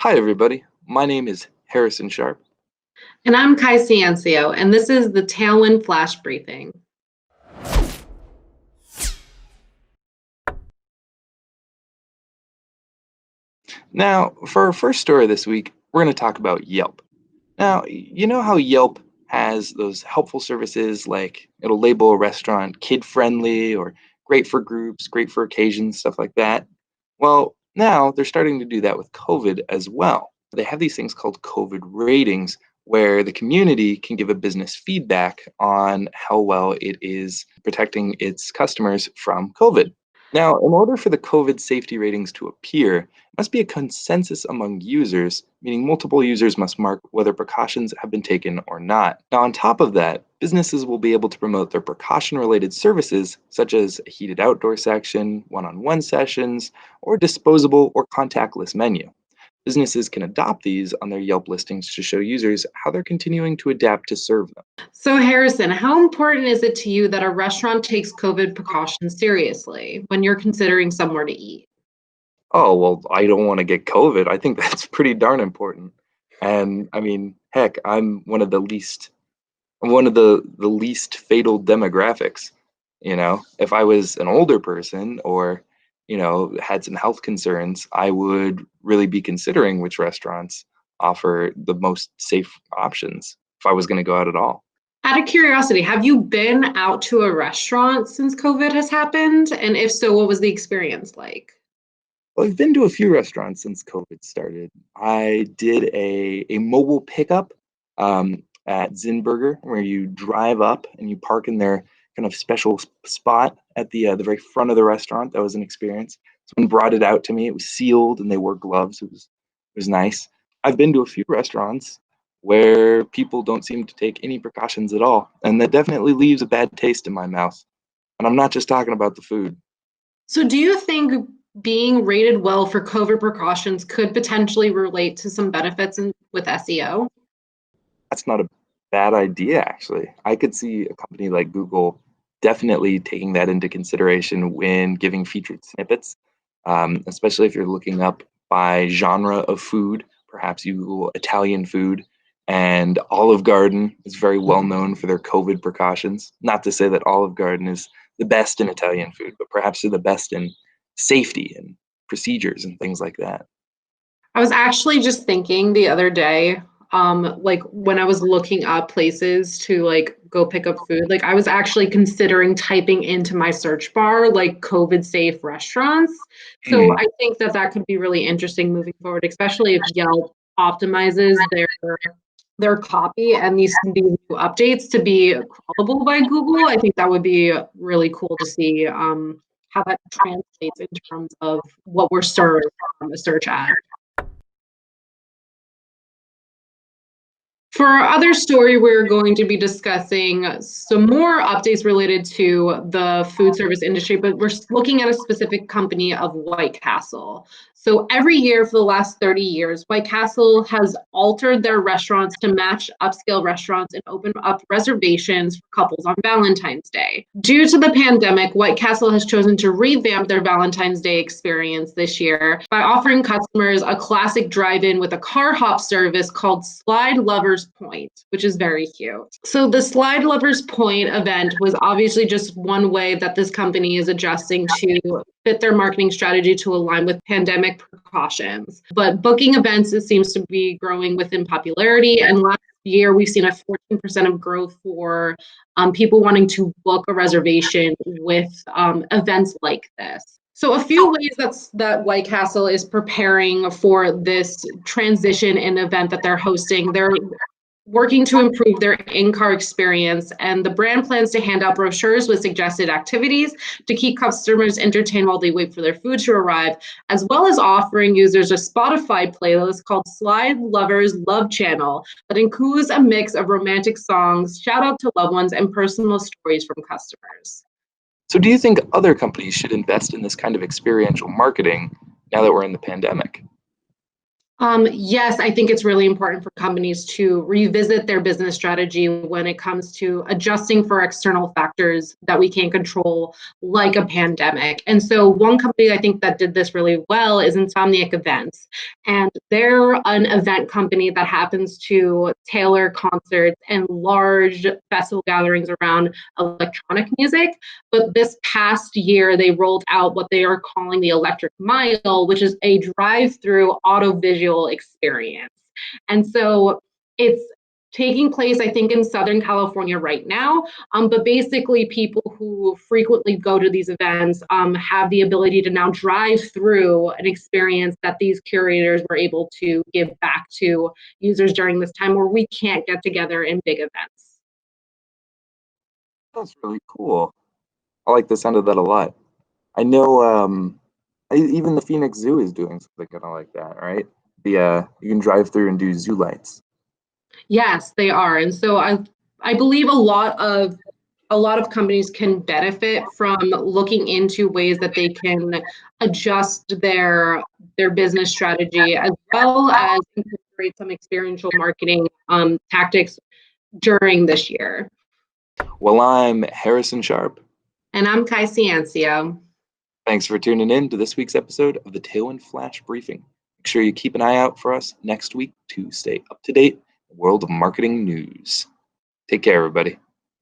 Hi, everybody. My name is Harrison Sharp. And I'm Ciancio, and this is the Tailwind Flash Briefing. Now, for our first story this week, we're going to talk about Yelp. Now, you know how Yelp has those helpful services like it'll label a restaurant kid friendly or great for groups, great for occasions, stuff like that? Well, now they're starting to do that with COVID as well. They have these things called COVID ratings where the community can give a business feedback on how well it is protecting its customers from COVID. Now, in order for the COVID safety ratings to appear, it must be a consensus among users, meaning multiple users must mark whether precautions have been taken or not. Now, on top of that, businesses will be able to promote their precaution related services, such as a heated outdoor section, one on one sessions, or disposable or contactless menu. Businesses can adopt these on their Yelp listings to show users how they're continuing to adapt to serve them. So, Harrison, how important is it to you that a restaurant takes COVID precautions seriously when you're considering somewhere to eat? Oh, well, I don't want to get COVID. I think that's pretty darn important. And I mean, heck, I'm one of the least fatal demographics. If I was an older person or, had some health concerns, I would really be considering which restaurants offer the most safe options if I was going to go out at all. Out of curiosity, have you been out to a restaurant since COVID has happened? And if so, what was the experience like? Well, I've been to a few restaurants since COVID started. I did a mobile pickup at Zinburger, where you drive up and you park in their kind of special spot at the very front of the restaurant. That was an experience. Someone brought it out to me. It was sealed and they wore gloves. It was nice. I've been to a few restaurants where people don't seem to take any precautions at all, and that definitely leaves a bad taste in my mouth. And I'm not just talking about the food. So, do you think being rated well for COVID precautions could potentially relate to some benefits with SEO? That's not a bad idea, actually. I could see a company like Google definitely taking that into consideration when giving featured snippets, especially if you're looking up by genre of food. Perhaps you Google Italian food, and Olive Garden is very well known for their COVID precautions. Not to say that Olive Garden is the best in Italian food, but perhaps they're the best in safety and procedures and things like that. I was actually just thinking the other day, like when I was looking up places to like go pick up food, like I was actually considering typing into my search bar like COVID safe restaurants. So Hmm. I think that that could be really interesting moving forward, especially if Yelp optimizes their copy and these new updates to be crawlable by Google. I think that would be really cool to see how that translates in terms of what we're served from a search ad. For our other story, we're going to be discussing some more updates related to the food service industry, but we're looking at a specific company of White Castle. So every year for the last 30 years, White Castle has altered their restaurants to match upscale restaurants and open up reservations for couples on Valentine's Day. Due to the pandemic, White Castle has chosen to revamp their Valentine's Day experience this year by offering customers a classic drive-in with a car hop service called Slide Lovers Point, which is very cute. So the Slide Lovers Point event was obviously just one way that this company is adjusting to fit their marketing strategy to align with pandemic precautions. But booking events, it seems to be growing within popularity. And last year, we've seen a 14% of growth for people wanting to book a reservation with events like this. So a few ways that White Castle is preparing for this transition and event that they're hosting. They're working to improve their in-car experience, and the brand plans to hand out brochures with suggested activities to keep customers entertained while they wait for their food to arrive, as well as offering users a Spotify playlist called Slide Lovers Love Channel that includes a mix of romantic songs, shout out to loved ones, and personal stories from customers. So, do you think other companies should invest in this kind of experiential marketing now that we're in the pandemic? Yes, I think it's really important for companies to revisit their business strategy when it comes to adjusting for external factors that we can't control, like a pandemic. And so, one company I think that did this really well is Insomniac Events. And they're an event company that happens to tailor concerts and large festival gatherings around electronic music. But this past year, they rolled out what they are calling the Electric Mile, which is a drive through audiovisual experience. And so it's taking place, I think, in Southern California right now. But basically, people who frequently go to these events have the ability to now drive through an experience that these curators were able to give back to users during this time where we can't get together in big events. That's really cool. I like the sound of that a lot. I know even the Phoenix Zoo is doing something kind of like that, right? You can drive through and do zoo lights. Yes, they are. And so I believe a lot of companies can benefit from looking into ways that they can adjust their business strategy as well as incorporate some experiential marketing tactics during this year. Well, I'm Harrison Sharp. And I'm Kai Ciancio. Thanks for tuning in to this week's episode of the Tailwind Flash Briefing. Make sure you keep an eye out for us next week to stay up to date in the world of marketing news. Take care, everybody.